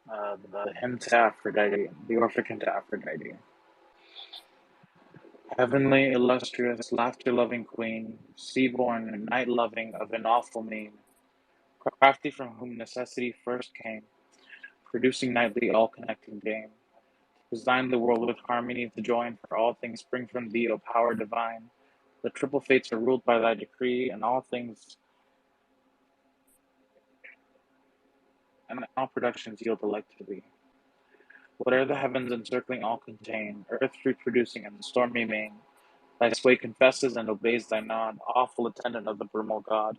The hymn to Aphrodite, the Orphic hymn to Aphrodite. Heavenly, illustrious, laughter-loving queen, sea-born, night-loving, of an awful mien, crafty from whom necessity first came, producing nightly all-connecting dame, designed the world with harmony to join, for all things spring from thee, O power divine. The triple fates are ruled by thy decree, and all things and all productions yield alike to thee. Whate'er the heavens encircling all contain, earth reproducing in the stormy main, thy sway confesses and obeys thy nod, awful attendant of the primal god.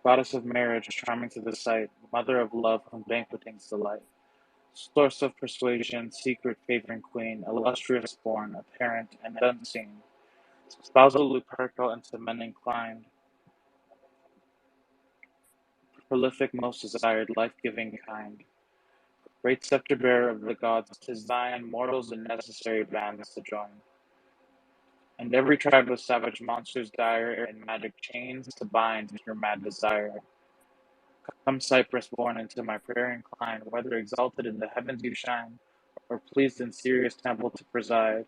Goddess of marriage, charming to the sight, mother of love, whom banquetings delight, source of persuasion, secret favoring queen, illustrious born, apparent and unseen, spousal Lupercal and to men inclined, prolific, most desired, life-giving kind, great scepter-bearer of the gods, 'tis thine, mortals in necessary bands to join. And every tribe of savage monsters dire in magic chains to bind your mad desire. Come, Cyprus born, into my prayer incline, whether exalted in the heavens you shine, or pleased in Sirius' temple to preside,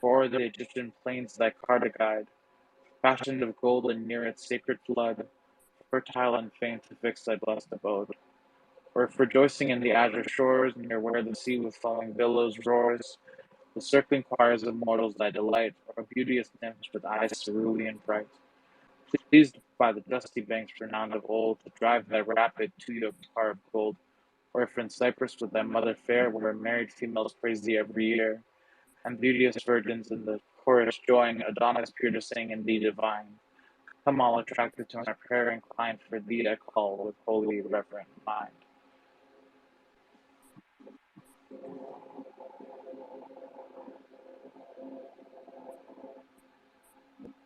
or the Egyptian plains thy car to guide, fashioned of gold and near its sacred flood, fertile and fain to fix thy blessed abode. Or if rejoicing in the azure shores, near where the sea with foaming billows roars, the circling choirs of mortals thy delight, or beauteous nymphs with eyes cerulean bright, pleased by the dusty banks renowned of old, to drive thy rapid two-yoked car of gold, or if in Cyprus with thy mother fair, where married females praise thee every year, and beauteous virgins in the chorus join, Adonis pure to sing in thee divine. Come all attracted to my prayer inclined, for thee I call with holy reverent mind.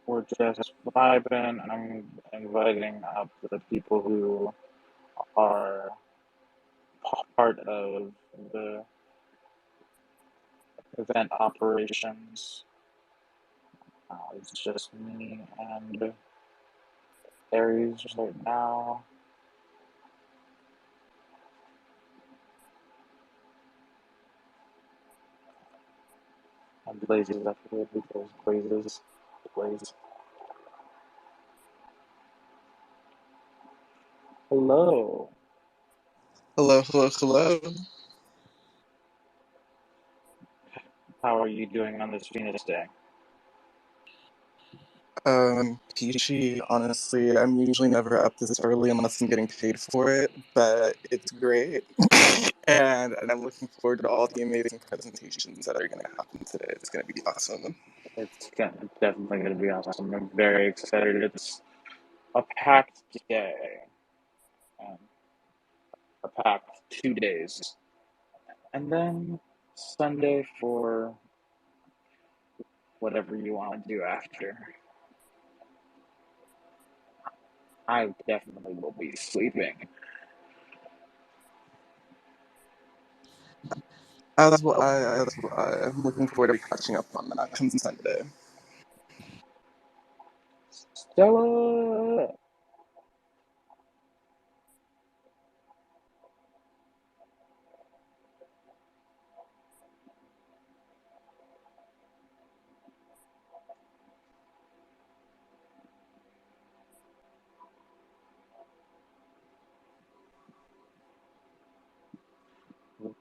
We're just vibing. I'm inviting up the people who are part of the event operations. It's just me and Aries right now. And Blazes up here because Blazes. Blaze. Hello. Hello, hello, hello. How are you doing on this Venus day? Peachy, honestly, I'm usually never up this early unless I'm getting paid for it, but it's great. And I'm looking forward to all the amazing presentations that are going to happen today. It's going to be awesome. It's definitely going to be awesome. I'm very excited. It's a packed day. Um, a packed 2 days. And then Sunday for whatever you want to do after. I definitely will be sleeping. I'm looking forward to catching up on that come Sunday. Stella!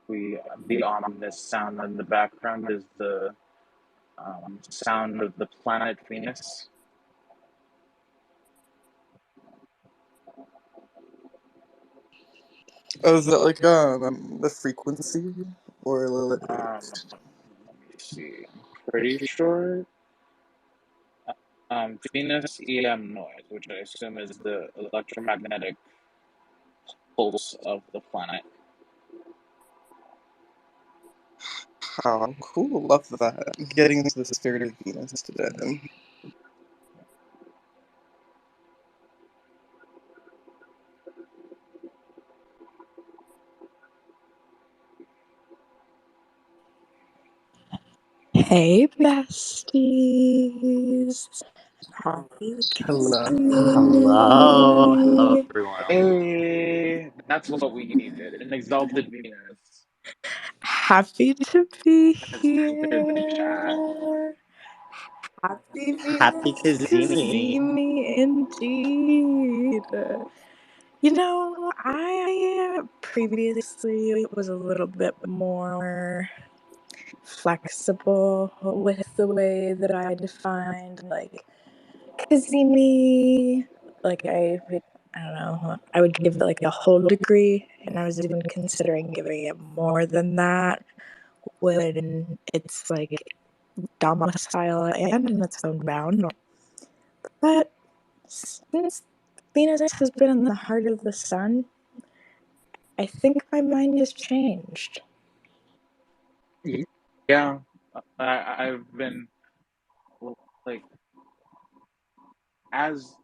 We the ominous sound in the background is the sound of the planet Venus. Oh, is that like the frequency? Or like. Let me see. I'm pretty sure Venus EM noise, which I assume is the electromagnetic pulse of the planet. How cool, love that. Getting into the spirit of Venus today. Hey, besties. Hello. Hello, hello everyone. Hey, that's what we needed. An exalted Venus Happy to be has entered the chat. here. Happy Happy Venus Cazimi. Cazimi, indeed. I previously was a little bit more flexible with the way that I defined, like, Cazimi. Like, I don't know, I would give it like a whole degree, and I was even considering giving it more than that when it's like domicile and in its own bound. But since Venus has been in the heart of the sun, I think my mind has changed. Yeah, I've been like as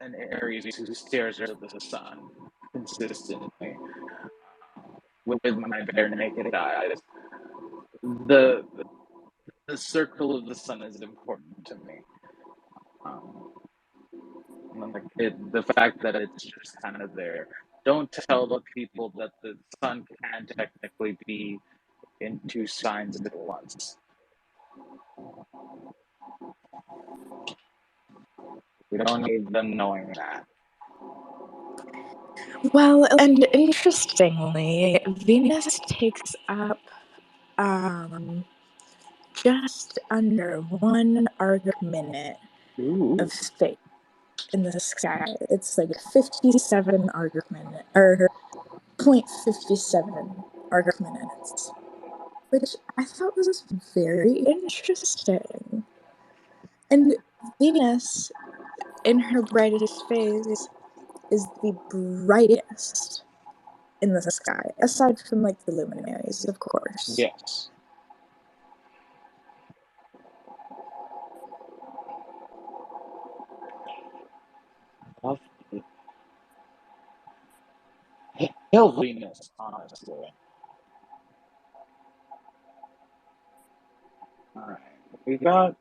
an Aries who stares at the sun consistently with my bare naked eyes. The the circle of the sun is important to me. Um, the fact that it's just kind of there. Don't tell the people that the sun can technically be in two signs at once. We don't need them knowing that. Well, and interestingly, Venus takes up just under 1 arc minute of space in the sky. It's like 57 arc minute, or 0.57 arc minutes, which I thought was very interesting. And Venus, in her brightest phase, is the brightest in the sky, aside from like the luminaries, of course. Yes. Hail Venus, honestly. Alright. We got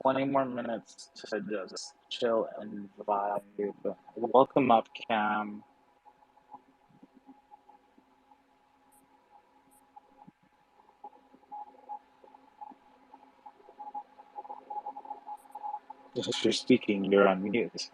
20 more minutes to just chill and vibe. Welcome up, Cam. If you're speaking, you're on mute.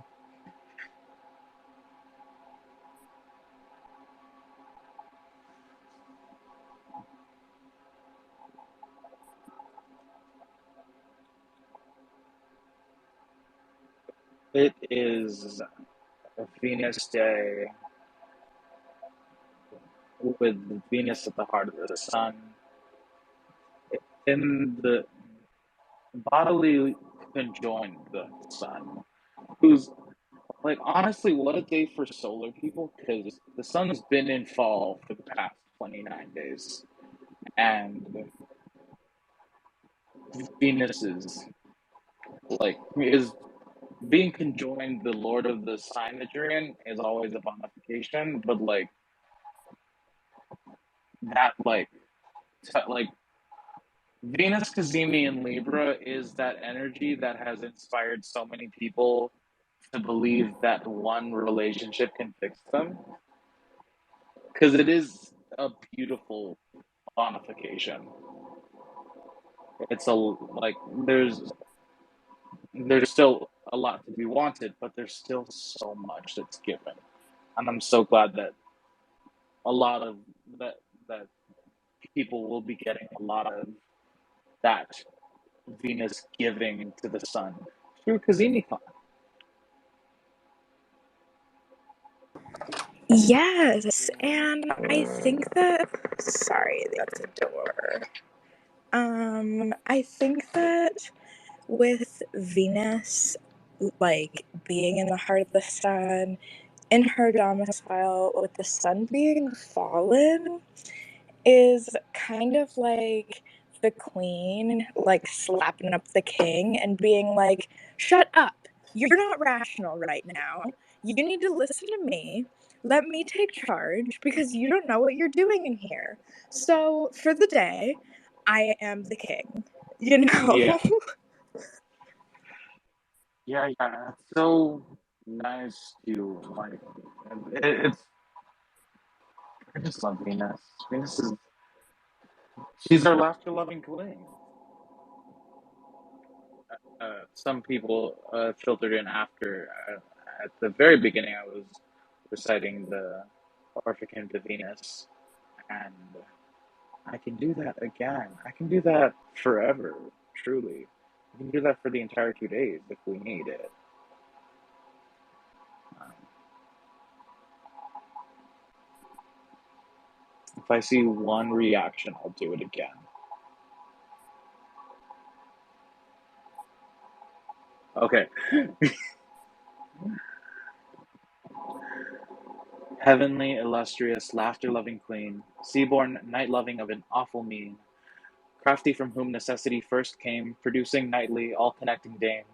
It is a Venus day with Venus at the heart of the sun. In the bodily conjoined the sun, who's like honestly, what a day for solar people because the sun's been in fall for the past 29 days, and Venus is being conjoined. The Lord of the sign that you're in is always a bonification, but that like Venus Cazimi in Libra is that energy that has inspired so many people to believe that one relationship can fix them because it is a beautiful bonification. It's a like there's still a lot to be wanted, but there's still so much that's given, and I'm so glad that a lot of that people will be getting a lot of that Venus giving to the sun through Cazimi Con. Yes, and I think that. Sorry, that's a door. I think that with Venus, like, being in the heart of the sun, in her domicile, with the sun being fallen, is kind of like the queen, like, slapping up the king and being like, shut up. You're not rational right now. You need to listen to me. Let me take charge because you don't know what you're doing in here. So for the day, I am the king. You know? Yeah, yeah. It's so nice to like. It's I just love Venus. Venus is she's our laughter-loving queen. Some people filtered in after. At the very beginning, I was reciting the Orphic Hymn to Venus, and I can do that again. I can do that forever, truly. I can do that for the entire 2 days if we need it. Um, if I see one reaction, I'll do it again. Okay. Heavenly, illustrious, laughter-loving queen, sea-born, night-loving of an awful mien, crafty from whom necessity first came, producing nightly, all-connecting dame.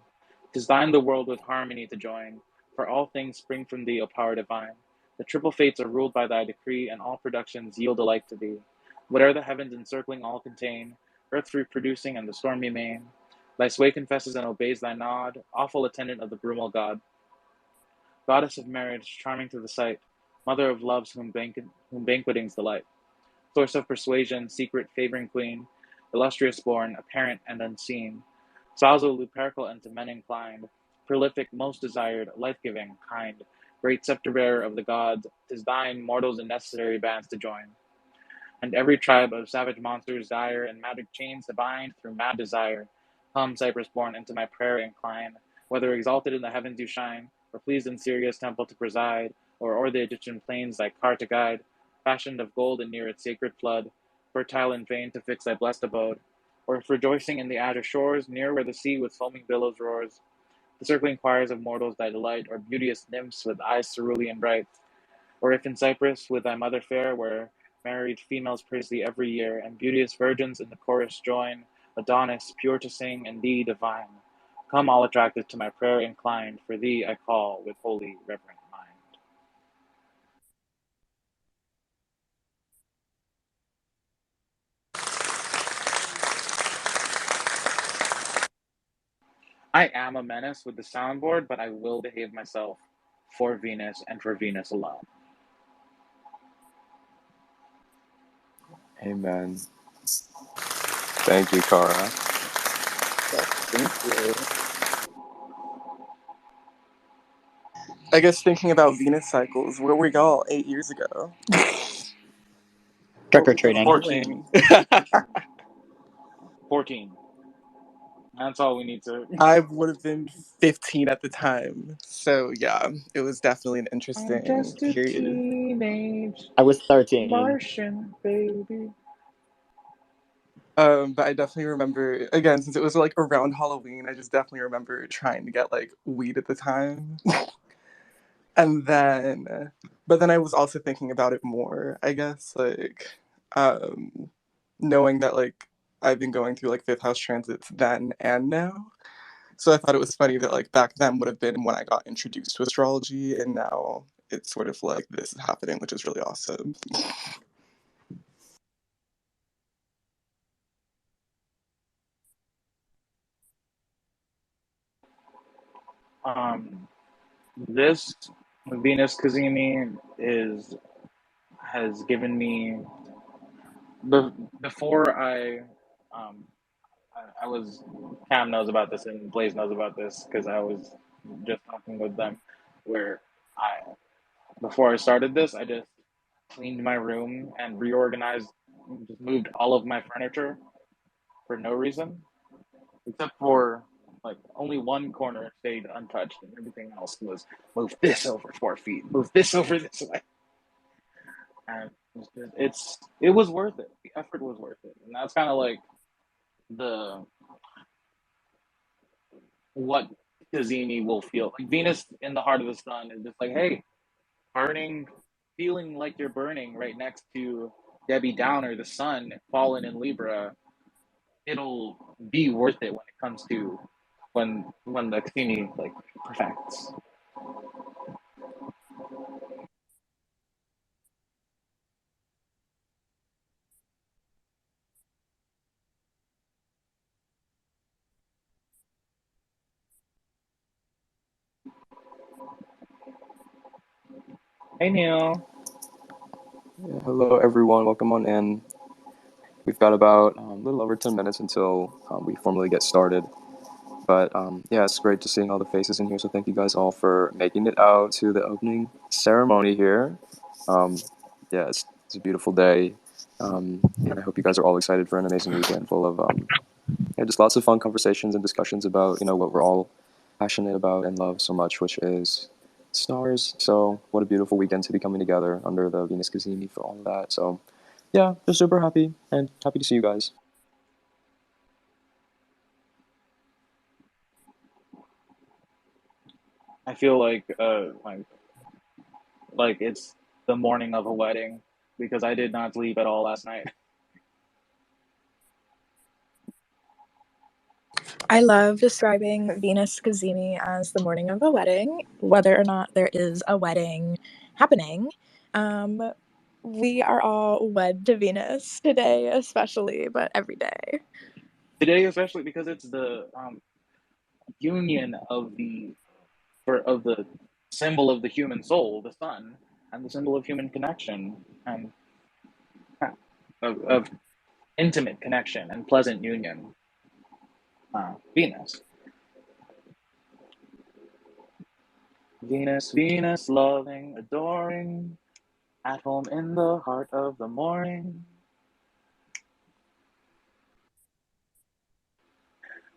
'Tis thine the world with harmony to join, for all things spring from thee, O power divine. The triple fates are ruled by thy decree, and all productions yield alike to thee. Whate'er the heavens encircling all contain, earth reproducing and the stormy main, thy sway confesses and obeys thy nod, awful attendant of the brumal god. Goddess of marriage, charming to the sight, mother of loves whom banquetings delight. Source of persuasion, secret favouring queen, illustrious born, apparent and unseen, Salzo Lupercal and to men inclined, prolific, most desired, life-giving, kind, great sceptre-bearer of the gods, 'tis thine mortals in necessary bands to join, and every tribe of savage monsters dire and magic chains to bind through mad desire. Come, Cypress-born, into my prayer incline, whether exalted in the heavens you shine, or pleased in Sirius' temple to preside, or o'er the Egyptian plains thy car to guide, fashioned of gold and near its sacred flood, fertile in vain to fix thy blessed abode, or if rejoicing in the azure shores, near where the sea with foaming billows roars, the circling choirs of mortals thy delight, or beauteous nymphs with eyes cerulean bright, or if in Cyprus with thy mother fair, where married females praise thee every year, and beauteous virgins in the chorus join, Adonis, pure to sing, and thee divine. Come all attracted to my prayer inclined, for thee I call with holy reverent mind. I am a menace with the soundboard, but I will behave myself for Venus and for Venus alone. Amen. Thank you, Cara. Thank you. I guess thinking about Venus cycles, where were y'all 8 years ago? Trick What or were you treating. 14. doing? 14. That's all we need to. I would have been 15 at the time. So yeah, it was definitely an I'm interesting just a period. teenage I was 13. Martian baby. But I definitely remember, again, since it was like around Halloween, I just definitely remember trying to get like weed at the time. And then, but then I was also thinking about it more, I guess, like, um, knowing that like I've been going through like fifth house transits then and now. So I thought it was funny that like back then would have been when I got introduced to astrology, and now it's sort of like this is happening, which is really awesome. Um, this Venus Cazimi is has given me before um I was Cam knows about this and Blaze knows about this because I was just talking with them where I before I started this I just cleaned my room and reorganized, just moved all of my furniture for no reason except for like only one corner stayed untouched and everything else was move this over 4 feet, move this over this way, and it was worth it. The effort was worth it, and that's kind of like the what Cazimi will feel like. Venus in the heart of the sun is just like, hey, burning, feeling like you're burning right next to Debbie Downer, the sun, fallen in Libra. It'll be worth it when it comes to when the Cazimi like perfects. Hey, Neil. Yeah, hello, everyone. Welcome on in. We've got about a little over 10 minutes until we formally get started. But yeah, it's great to seeing all the faces in here. So thank you guys all for making it out to the opening ceremony here. Yeah, it's a beautiful day. And I hope you guys are all excited for an amazing weekend full of yeah, just lots of fun conversations and discussions about, what we're all passionate about and love so much, which is stars. So what a beautiful weekend to be coming together under the Venus Cazimi for all of that. So yeah, just super happy and happy to see you guys. I feel like it's the morning of a wedding because I did not sleep at all last night. I love describing Venus Cazimi as the morning of a wedding, whether or not there is a wedding happening. We are all wed to Venus today, especially, but every day. Today, especially because it's the union of the symbol of the human soul, the sun, and the symbol of human connection and of intimate connection and pleasant union. Venus, Venus, Venus, loving, adoring, at home in the heart of the morning.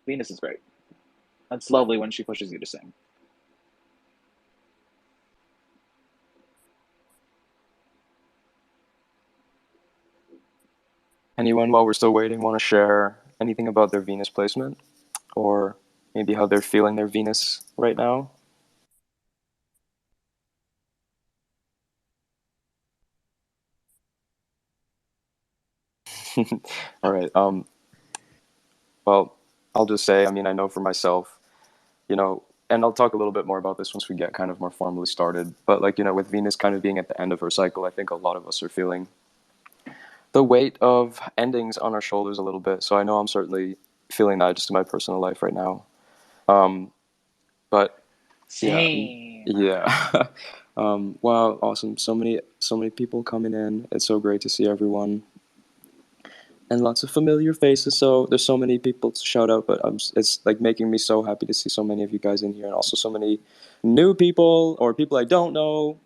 Venus is great. That's lovely when she pushes you to sing. Anyone, while we're still waiting, want to share anything about their Venus placement? Or maybe how they're feeling their Venus right now? All right. Well, I'll just say, I mean, I know for myself, and I'll talk a little bit more about this once we get kind of more formally started. But like, with Venus kind of being at the end of her cycle, I think a lot of us are feeling the weight of endings on our shoulders a little bit. So I know I'm certainly feeling that just in my personal life right now. But yeah, Same. yeah. Wow, awesome. So many people coming in. It's so great to see everyone. And lots of familiar faces. So there's so many people to shout out, but it's like making me so happy to see so many of you guys in here, and also so many new people or people I don't know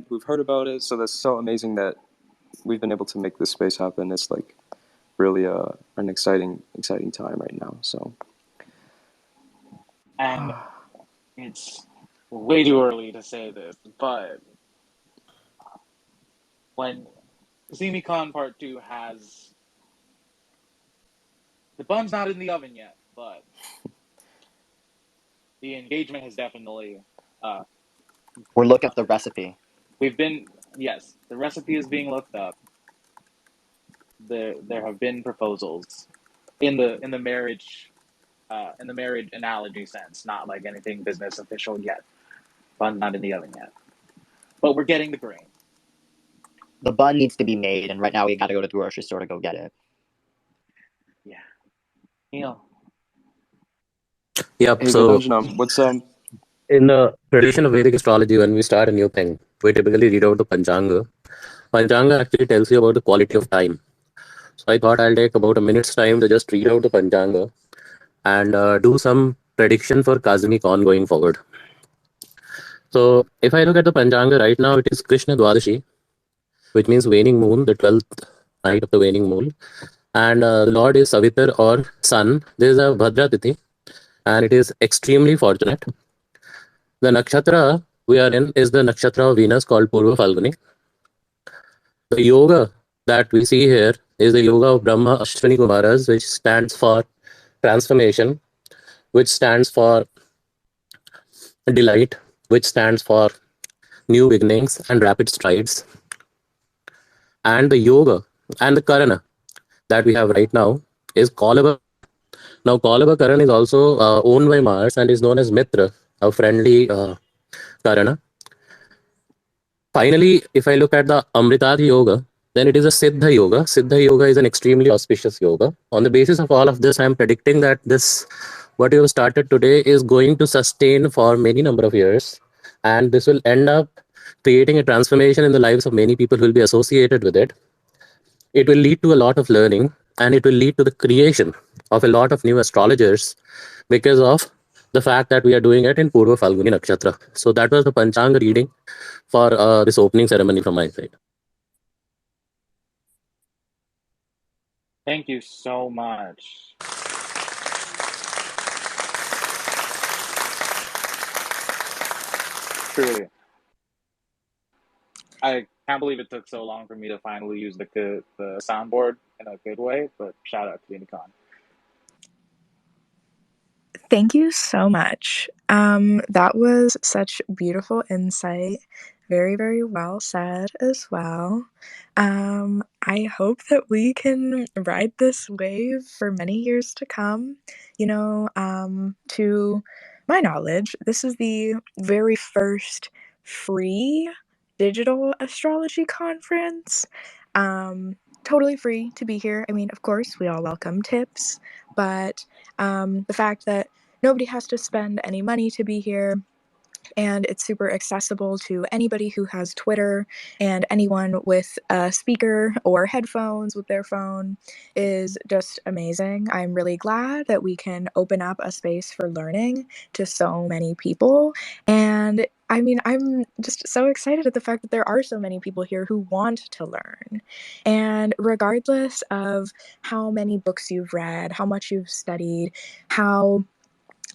who've heard about it. So that's so amazing that we've been able to make this space happen. It's like really an exciting time right now. So And it's way too early to say this, but when Cazimi Con Part 2 has the bun's not in the oven yet, but the engagement has definitely We're looking at the recipe. we've been yes, the recipe is being looked up. There have been proposals in the marriage analogy sense, not like anything business official yet. Bun's not in the oven yet. But we're getting the grain. The bun needs to be made, and right now we got to go to the grocery store to go get it. Yeah. Neil. Yep. hey, So Vidanjanam, what's in the tradition of Vedic astrology, when we start a new thing, we typically read out the Panchanga. Panchanga actually tells you about the quality of time. So I thought I'll take about a minute's time to just read out the Panchanga and do some prediction for Cazimi Con going forward. So if I look at the Panchanga right now, it is Krishna Dwadashi, which means waning moon, the 12th night of the waning moon. And the Lord is Savitar or sun. There is a Bhadra Tithi, and it is extremely fortunate. The nakshatra we are in is the nakshatra of Venus called Purva Falguni. The yoga that we see here is the yoga of Brahma Ashwini Kumaras, which stands for transformation, which stands for delight, which stands for new beginnings and rapid strides. And the yoga and the karana that we have right now is Kalaba. Now, Kalaba Karan is also owned by Mars and is known as Mitra, a friendly Karana. Finally, if I look at the Amritadi Yoga, then it is a Siddha Yoga. Siddha Yoga is an extremely auspicious yoga. On the basis of all of this, I am predicting that this, what you have started today, is going to sustain for many number of years, and this will end up creating a transformation in the lives of many people who will be associated with it. It will lead to a lot of learning, and it will lead to the creation of a lot of new astrologers because of the fact that we are doing it in Purva Falguni Nakshatra. So that was the Panchanga reading for this opening ceremony from my side. Thank you so much. Truly. I can't believe it took so long for me to finally use the soundboard in a good way, but shout out to Cazimi Con. Thank you so much. That was such beautiful insight. Very, very well said as well. I hope that we can ride this wave for many years to come. You know, to my knowledge, this is the very first free digital astrology conference. Totally free to be here. I mean, of course, we all welcome tips, but the fact that nobody has to spend any money to be here, and it's super accessible to anybody who has Twitter, and anyone with a speaker or headphones with their phone is just amazing. I'm really glad that we can open up a space for learning to so many people. And I mean, I'm just so excited at the fact that there are so many people here who want to learn. And regardless of how many books you've read, how much you've studied, how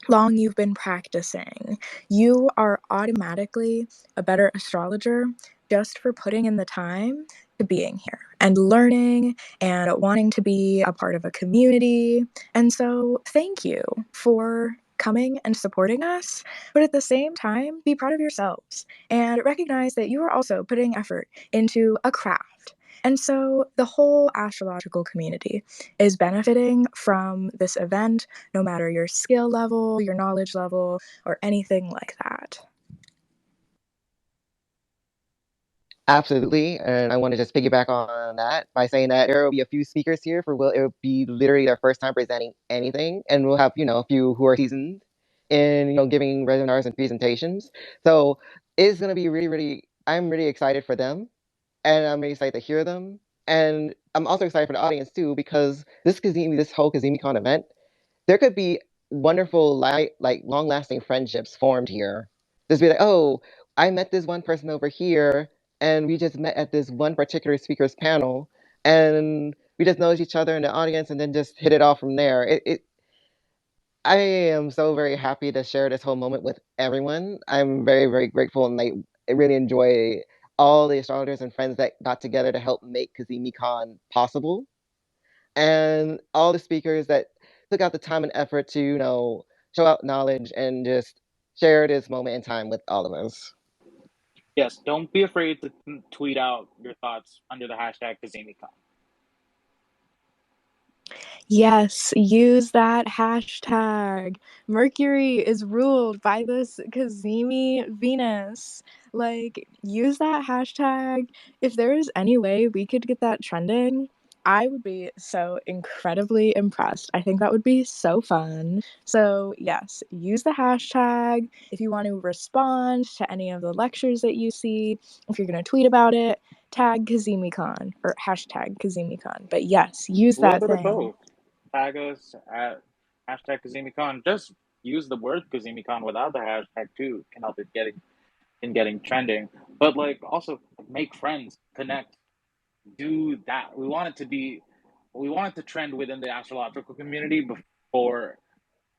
long you've been practicing, you are automatically a better astrologer just for putting in the time to being here and learning and wanting to be a part of a community. And so thank you for coming and supporting us, but at the same time, be proud of yourselves and recognize that you are also putting effort into a craft. And so the whole astrological community is benefiting from this event, no matter your skill level, your knowledge level, or anything like that. Absolutely, and I want to just piggyback on that by saying that there will be a few speakers here for it will be literally their first time presenting anything, and we'll have a few who are seasoned in giving webinars and presentations. So it's going to be really, really. I'm really excited for them, and I'm really excited to hear them, and I'm also excited for the audience too because this whole Cazimi Con event, there could be wonderful, like long-lasting friendships formed here. Just be like, oh, I met this one person over here, and we just met at this one particular speaker's panel, and we just know each other in the audience, and then just hit it off from there. I am so very happy to share this whole moment with everyone. I'm very, very grateful, and I really enjoy all the astrologers and friends that got together to help make Cazimi Con possible, and all the speakers that took out the time and effort to, show out knowledge and just share this moment in time with all of us. Yes, don't be afraid to tweet out your thoughts under the hashtag CazimiCon. Yes, use that hashtag. Mercury is ruled by this Cazimi Venus. Like, use that hashtag. If there is any way we could get that trending, I would be so incredibly impressed. I think that would be so fun. So, yes, use the hashtag. If you want to respond to any of the lectures that you see, if you're going to tweet about it, tag Cazimi Con or hashtag Cazimi Con. But yes, use A little that bit of thing. both. Tag us at hashtag CazimiCon. Just use the word CazimiCon without the hashtag too. Can help it getting trending. But also make friends, connect, do that. We want it to trend within the astrological community before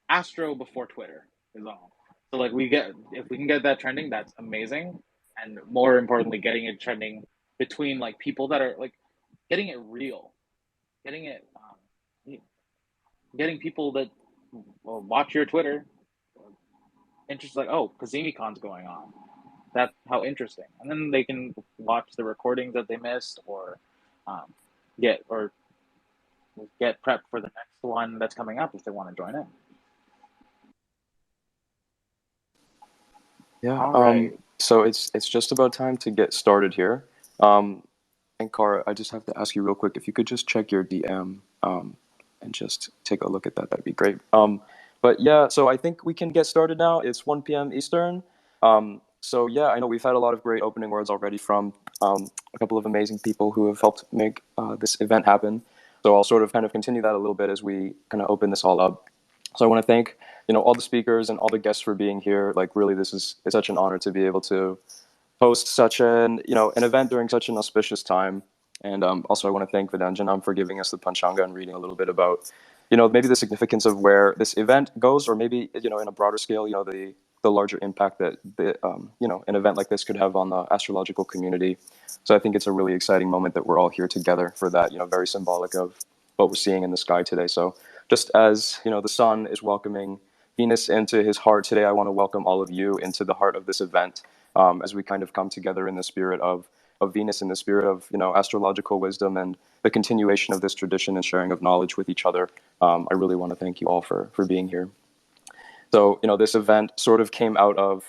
Twitter is all. So if we can get that trending, that's amazing. And more importantly, getting it trending between people that are getting it real, getting it getting people that watch your Twitter interested, oh, CazimiCon's going on. That's how interesting. And then they can watch the recordings that they missed, or um, get prepped for the next one that's coming up if they want to join in. Yeah. All right. So it's just about time to get started here. And Cara, I just have to ask you real quick if you could just check your DM and just take a look at that. That'd be great. But yeah, so I think we can get started now. It's 1 p.m. Eastern. So yeah, I know we've had a lot of great opening words already from a couple of amazing people who have helped make this event happen. So I'll sort of kind of continue that a little bit as we kind of open this all up. So I want to thank all the speakers and all the guests for being here. Like really, it's such an honor to be able to host such an event during such an auspicious time. And also, I want to thank Vidanjanam for giving us the Panchanga and reading a little bit about, maybe the significance of where this event goes, or maybe, in a broader scale, the larger impact that an event like this could have on the astrological community. So I think it's a really exciting moment that we're all here together for that, very symbolic of what we're seeing in the sky today. So just as, the sun is welcoming Venus into his heart today, I want to welcome all of you into the heart of this event, as we kind of come together in the spirit of Venus, in the spirit of astrological wisdom and the continuation of this tradition and sharing of knowledge with each other. I really want to thank you all for being here. So this event sort of came out of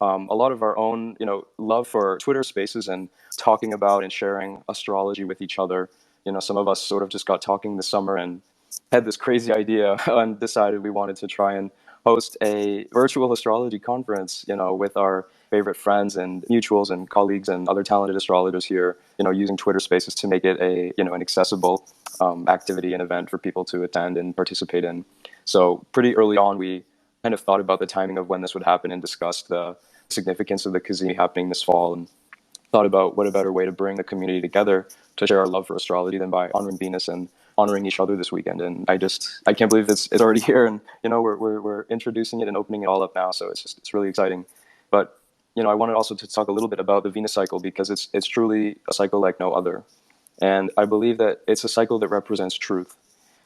a lot of our own love for Twitter Spaces and talking about and sharing astrology with each other. Some of us sort of just got talking this summer and had this crazy idea and decided we wanted to try and host a virtual astrology conference, with our favorite friends and mutuals and colleagues and other talented astrologers here, using Twitter Spaces to make it an accessible activity and event for people to attend and participate in. So pretty early on, we kind of thought about the timing of when this would happen and discussed the significance of the Cazimi happening this fall, and thought about what a better way to bring the community together to share our love for astrology than by honoring Venus and honoring each other this weekend. And I can't believe it's already here, and we're introducing it and opening it all up now. So it's really exciting. But I wanted also to talk a little bit about the Venus cycle, because it's truly a cycle like no other. And I believe that it's a cycle that represents truth,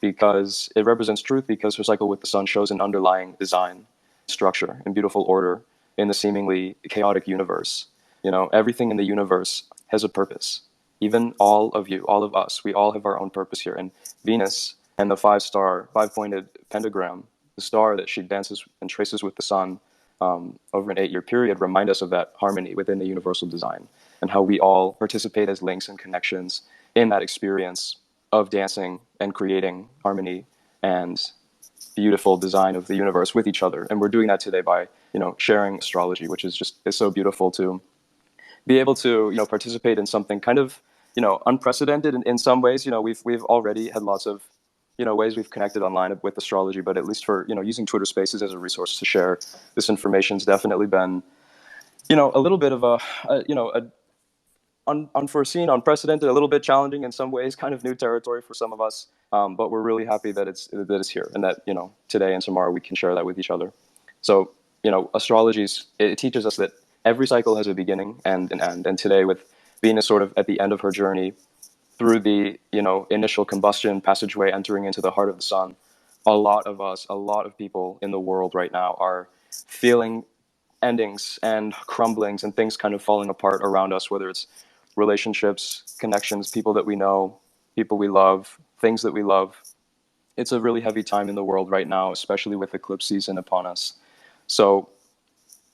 because her cycle with the sun shows an underlying design, structure, and beautiful order in the seemingly chaotic universe. Everything in the universe has a purpose. Even all of you, all of us, we all have our own purpose here. And Venus and the five-pointed pentagram, the star that she dances and traces with the sun over an 8-year period, remind us of that harmony within the universal design, and how we all participate as links and connections in that experience of dancing and creating harmony and beautiful design of the universe with each other. And we're doing that today by sharing astrology, which is so beautiful to be able to participate in something kind of unprecedented in some ways. We've already had lots of ways we've connected online with astrology, but at least for using Twitter Spaces as a resource to share this information has definitely been a little bit of a unforeseen, unprecedented, a little bit challenging in some ways, kind of new territory for some of us. But we're really happy that it's here, and that today and tomorrow we can share that with each other. So astrology, it teaches us that every cycle has a beginning and an end. And today, with Venus sort of at the end of her journey through the initial combustion passageway, entering into the heart of the sun, a lot of people in the world right now are feeling endings and crumblings and things kind of falling apart around us, whether it's relationships, connections, people that we know, people we love, things that we love. It's a really heavy time in the world right now, especially with eclipse season upon us. So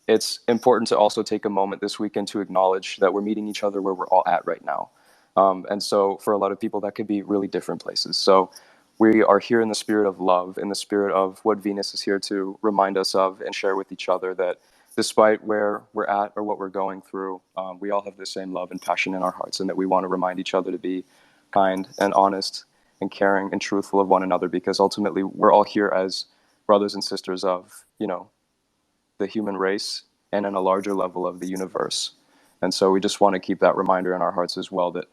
it's important to also take a moment this weekend to acknowledge that we're meeting each other where we're all at right now. And so for a lot of people, that could be really different places. So we are here in the spirit of love, in the spirit of what Venus is here to remind us of and share with each other, that despite where we're at or what we're going through, we all have the same love and passion in our hearts, and that we want to remind each other to be kind and honest and caring and truthful of one another, because ultimately we're all here as brothers and sisters of, the human race, and on a larger level of the universe. And so we just want to keep that reminder in our hearts as well, that,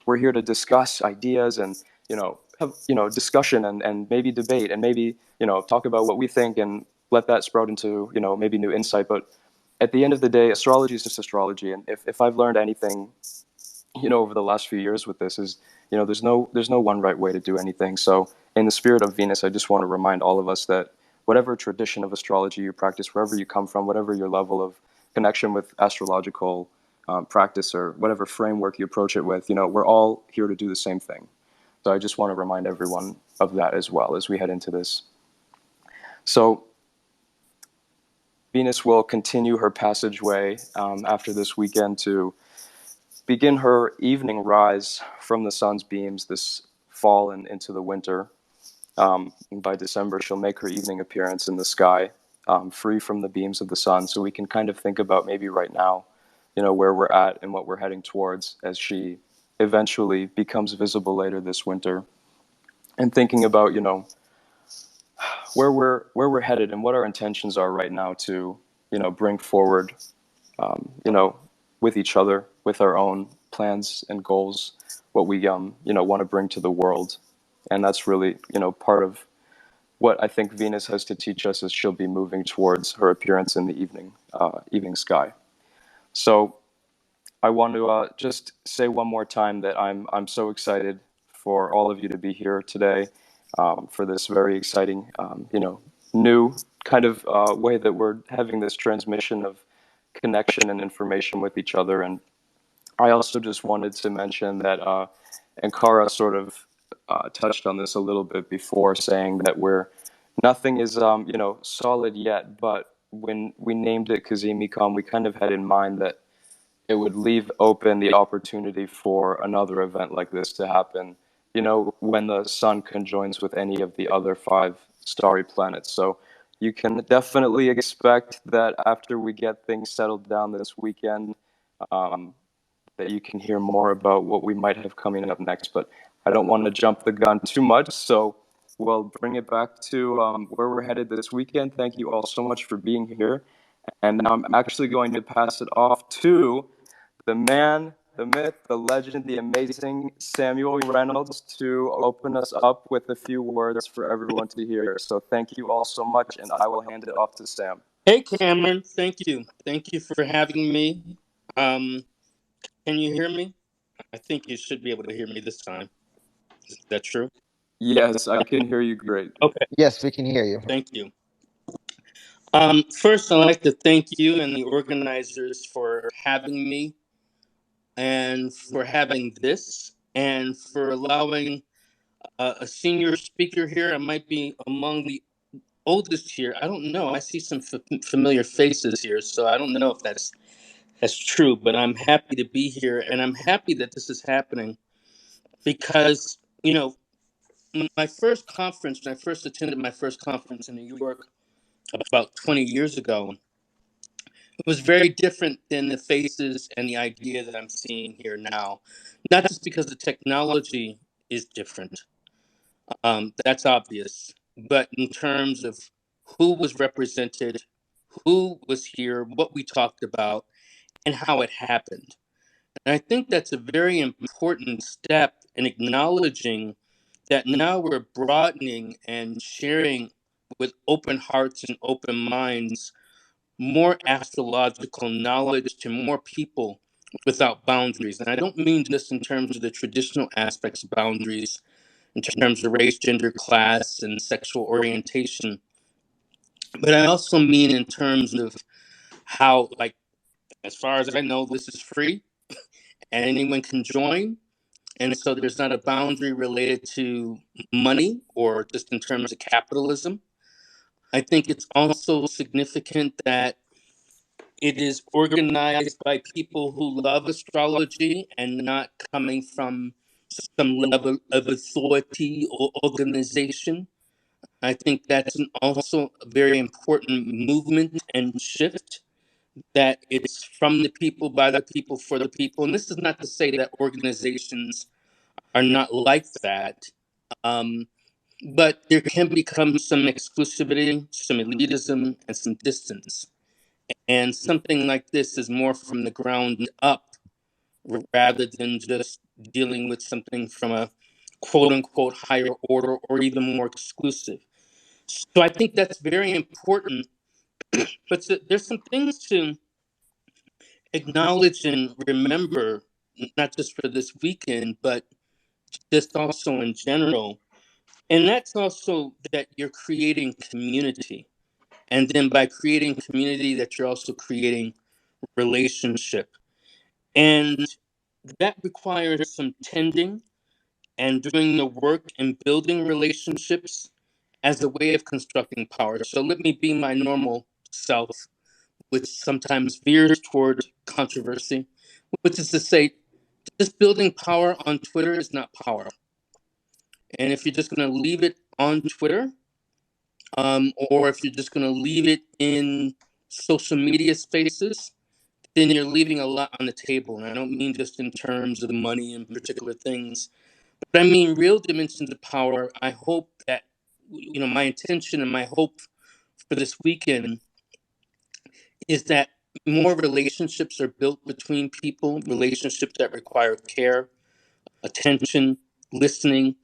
we're here to discuss ideas and, have, discussion and maybe debate and maybe, talk about what we think and let that sprout into, maybe new insight. But at the end of the day, astrology is just astrology. And if I've learned anything, over the last few years with this is, there's no one right way to do anything. So in the spirit of Venus, I just want to remind all of us that whatever tradition of astrology you practice, wherever you come from, whatever your level of connection with astrological practice, or whatever framework you approach it with, we're all here to do the same thing. So I just want to remind everyone of that as well as we head into this. So Venus will continue her passageway after this weekend to begin her evening rise from the sun's beams this fall and into the winter. By December, she'll make her evening appearance in the sky free from the beams of the sun. So we can kind of think about maybe right now, where we're at and what we're heading towards as she eventually becomes visible later this winter, and thinking about, where we're headed and what our intentions are right now to, bring forward, you know, with each other, with our own plans and goals, what we, want to bring to the world. And that's really, part of what I think Venus has to teach us as she'll be moving towards her appearance in the evening sky. So I want to just say one more time that I'm so excited for all of you to be here today, for this very exciting, new kind of way that we're having this transmission of connection and information with each other. And I also just wanted to mention that, and Kara sort of touched on this a little bit before, saying that nothing is, solid yet. But when we named it Cazimi Con, we kind of had in mind that it would leave open the opportunity for another event like this to happen, when the sun conjoins with any of the other 5 starry planets. So you can definitely expect that after we get things settled down this weekend, um, that you can hear more about what we might have coming up next. But I don't want to jump the gun too much, so we'll bring it back to where we're headed this weekend. Thank you all so much for being here. And now I'm actually going to pass it off to the man, the myth, the legend, the amazing Samuel Reynolds to open us up with a few words for everyone to hear. So thank you all so much, and I will hand it off to Sam. Hey, Cameron. Thank you. Thank you for having me. Can you hear me? I think you should be able to hear me this time. Is that true? Yes, I can hear you great. Okay. Yes, we can hear you. Thank you. First, I'd like to thank you and the organizers for having me and for having this and for allowing a senior speaker here. I might be among the oldest here. I don't know. I see some familiar faces here, so I don't know if that's true, but I'm happy to be here, and I'm happy that this is happening because, my first conference, when I first attended my first conference in New York about 20 years ago, it was very different than the faces and the idea that I'm seeing here now. Not just because the technology is different, that's obvious, but in terms of who was represented, who was here, what we talked about, and how it happened. And I think that's a very important step in acknowledging that now we're broadening and sharing with open hearts and open minds more astrological knowledge to more people without boundaries. And I don't mean just in terms of the traditional aspects of boundaries, in terms of race, gender, class, and sexual orientation, but I also mean in terms of how, like, as far as I know, this is free and anyone can join. And so there's not a boundary related to money or just in terms of capitalism. I think it's also significant that it is organized by people who love astrology and not coming from some level of authority or organization. I think that's also a very important movement and shift, that it's from the people, by the people, for the people. And this is not to say that organizations are not like that. Um, but there can become some exclusivity, some elitism, and some distance. And something like this is more from the ground up rather than just dealing with something from a quote unquote higher order or even more exclusive. So I think that's very important. But there's some things to acknowledge and remember, not just for this weekend, but just also in general. And that's also that you're creating community. And then by creating community, that you're also creating relationship. And that requires some tending and doing the work and building relationships as a way of constructing power. So let me be my normal self, which sometimes veers toward controversy, which is to say, just building power on Twitter is not power. And if you're just going to leave it on Twitter, or if you're just going to leave it in social media spaces, then you're leaving a lot on the table. And I don't mean just in terms of money and particular things, but I mean real dimensions of power. I hope that, my intention and my hope for this weekend is that more relationships are built between people, relationships that require care, attention, listening,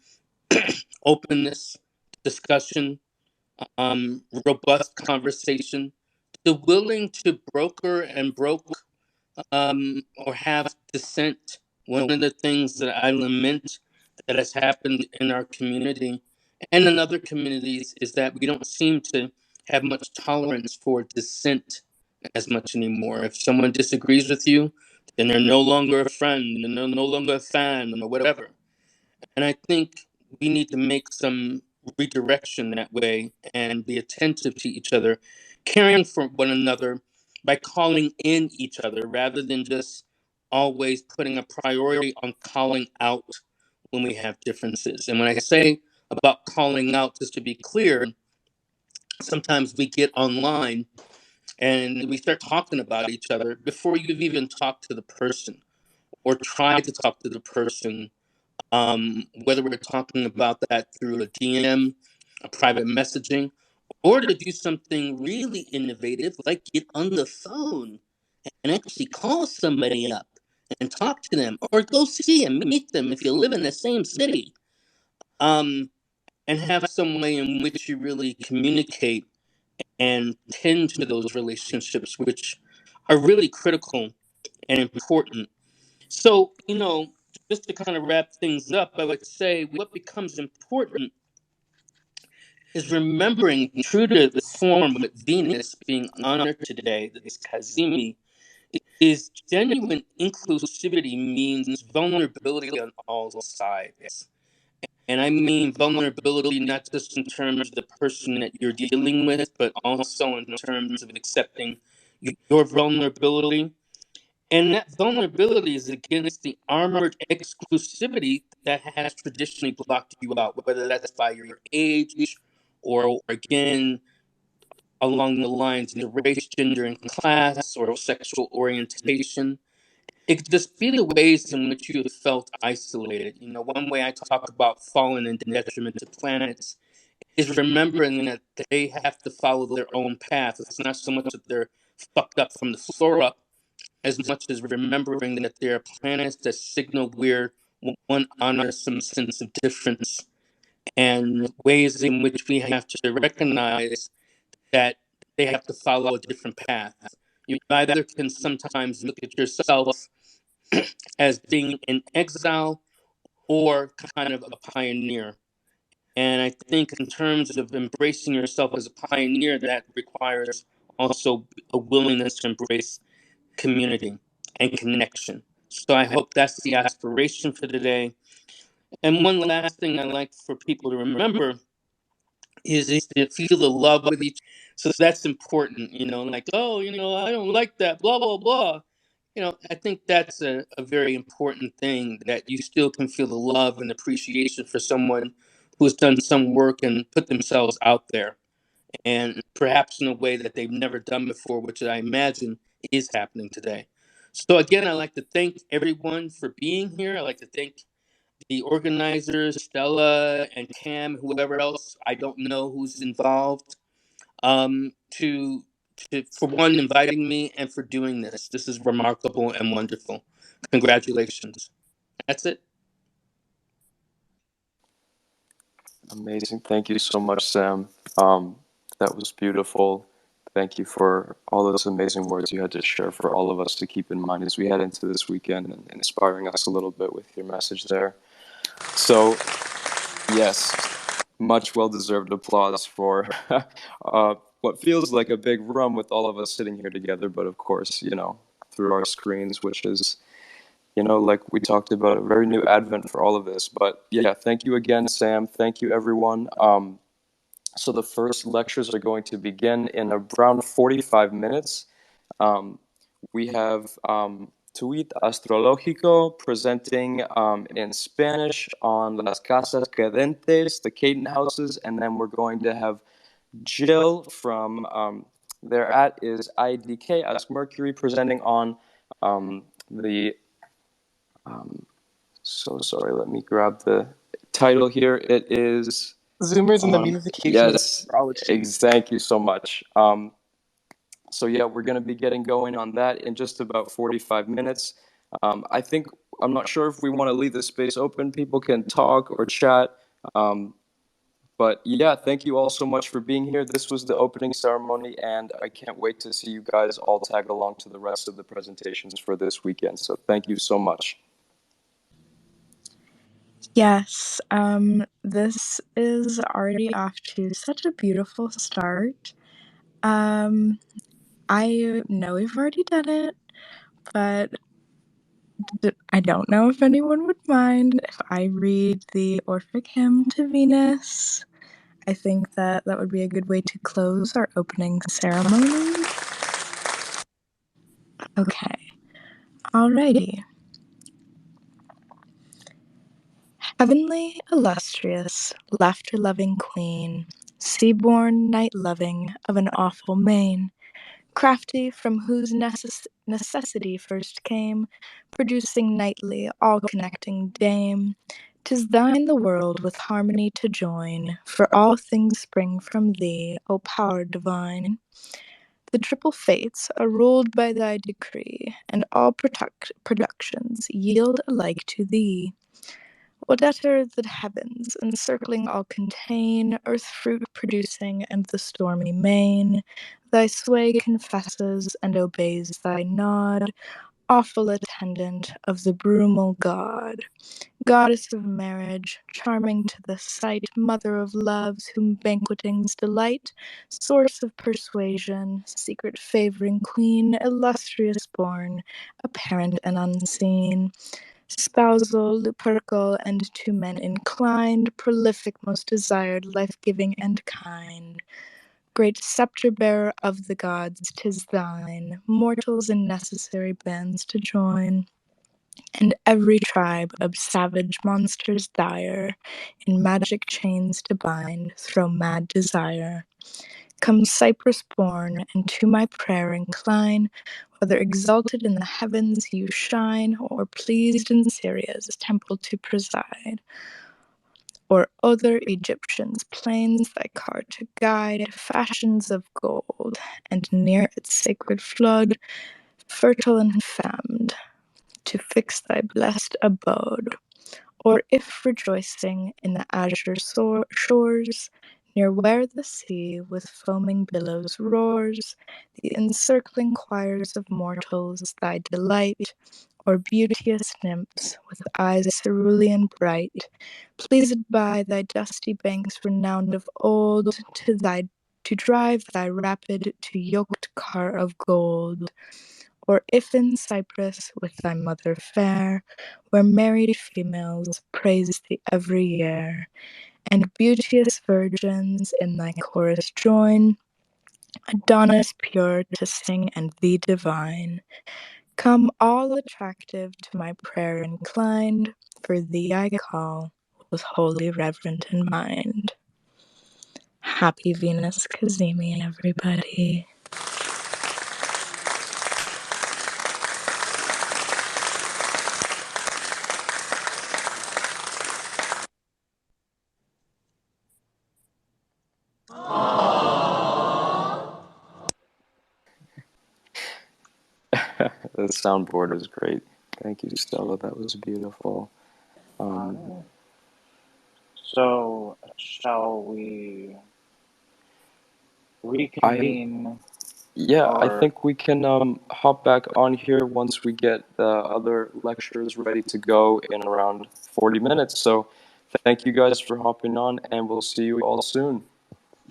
openness, discussion, robust conversation, the willing to broker and broke or have dissent. One of the things that I lament that has happened in our community and in other communities is that we don't seem to have much tolerance for dissent as much anymore. If someone disagrees with you, then they're no longer a friend, and they're no longer a fan, or whatever. And I think we need to make some redirection that way and be attentive to each other, caring for one another by calling in each other rather than just always putting a priority on calling out when we have differences. And when I say about calling out, just to be clear, sometimes we get online and we start talking about each other before you've even talked to the person or tried to talk to the person, whether we're talking about that through a DM, a private messaging, or to do something really innovative, like get on the phone and actually call somebody up and talk to them, or go see them, meet them if you live in the same city, and have some way in which you really communicate and tend to those relationships, which are really critical and important. So, just to kind of wrap things up, I would say what becomes important is remembering, true to the form with Venus being honored today, this Cazimi, is genuine inclusivity means vulnerability on all sides. And I mean vulnerability not just in terms of the person that you're dealing with, but also in terms of accepting your vulnerability. And that vulnerability is against the armored exclusivity that has traditionally blocked you out, whether that's by your age or, again, along the lines of race, gender, and class or sexual orientation. It could just be the ways in which you have felt isolated. One way I talk about falling into detriment to planets is remembering that they have to follow their own path. It's not so much that they're fucked up from the floor up, as much as remembering that there are planets that signal where one honors some sense of difference and ways in which we have to recognize that they have to follow a different path. You either can sometimes look at yourself as being in exile or kind of a pioneer. And I think in terms of embracing yourself as a pioneer, that requires also a willingness to embrace community and connection. So I hope that's the aspiration for today. And one last thing I like for people to remember is to feel the love with each. So that's important, like, oh, I don't like that, blah, blah, blah. I think that's a very important thing, that you still can feel the love and appreciation for someone who has done some work and put themselves out there, and perhaps in a way that they've never done before, which I imagine is happening today. So again, I'd like to thank everyone for being here. I'd like to thank the organizers, Stella and Cam, whoever else I don't know who's involved, to for one, inviting me, and for doing this. This is remarkable and wonderful. Congratulations. That's it. Amazing. Thank you so much, Sam. That was beautiful. Thank you for all those amazing words you had to share for all of us to keep in mind as we head into this weekend, and inspiring us a little bit with your message there. So, yes, much well-deserved applause for what feels like a big run with all of us sitting here together, but of course, through our screens, which is, like we talked about, a very new advent for all of this. But yeah, thank you again, Sam. Thank you, everyone. So the first lectures are going to begin in around 45 minutes. We have Tuit Astrológico presenting in Spanish on Las Casas Cadentes, the Cadent houses, and then we're going to have Jill from their at is IDK Ask Mercury, presenting on the. So sorry, let me grab the title here. It is Zoomers and the Vinification yes, of Astrology. thank you so much. So yeah, we're going to be getting going on that in just about 45 minutes. I'm not sure if we want to leave the space open. People can talk or chat. But yeah, thank you all so much for being here. This was the opening ceremony, and I can't wait to see you guys all tag along to the rest of the presentations for this weekend. So thank you so much. Yes, this is already off to such a beautiful start. I know we've already done it, but I don't know if anyone would mind if I read the Orphic Hymn to Venus. I think that would be a good way to close our opening ceremony. Okay, alrighty. Heavenly, illustrious, laughter-loving queen, sea-born, night-loving of an awful main, crafty from whose necessity first came, producing nightly, all-connecting dame. 'Tis thine the world with harmony to join, for all things spring from thee, O power divine. The triple fates are ruled by thy decree, and all productions yield alike to thee. Whatever the heavens encircling all contain, earth fruit producing and the stormy main, thy sway confesses and obeys thy nod, awful attendant of the brumal god. Goddess of marriage, charming to the sight, mother of loves whom banquetings delight, source of persuasion, secret favouring queen, illustrious born, apparent and unseen. Spousal, lupercal, and to men inclined, prolific, most desired, life-giving, and kind. Great sceptre-bearer of the gods, 'tis thine, mortals in necessary bands to join, and every tribe of savage monsters dire, in magic chains to bind, through mad desire. Come Cyprus-born, and to my prayer incline, whether exalted in the heavens you shine, or pleased in Syria's temple to preside, or other Egyptians' plains thy car to guide, fashions of gold, and near its sacred flood, fertile and famed, to fix thy blessed abode. Or if rejoicing in the azure shores, near where the sea with foaming billows roars, the encircling choirs of mortals thy delight, or beauteous nymphs with eyes cerulean bright, pleased by thy dusty banks renowned of old, to drive thy rapid to yoked car of gold. Or if in Cyprus with thy mother fair, where married females praise thee every year, and beauteous virgins in thy chorus join, Adonis pure to sing and thee divine. Come all attractive to my prayer inclined, for thee I call with holy reverent in mind. Happy Venus Cazimi, everybody. The soundboard was great. Thank you, Stella. That was beautiful. So, shall we reconvene? I think we can hop back on here once we get the other lectures ready to go in around 40 minutes. So thank you guys for hopping on, and we'll see you all soon.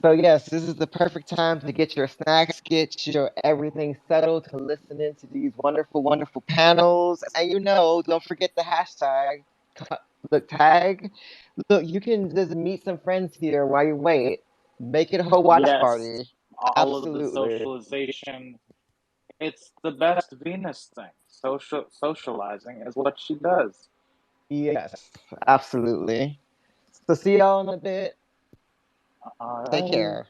So yes, this is the perfect time to get your snacks, get your everything settled to listen into these wonderful, wonderful panels. And don't forget the hashtag. Look, tag. Look, you can just meet some friends here while you wait. Make it a whole watch Yes, party. all of the Absolutely. socialization. It's the best Venus thing. Socializing is what she does. Yes, absolutely. So see y'all in a bit. Take Alrighty. care.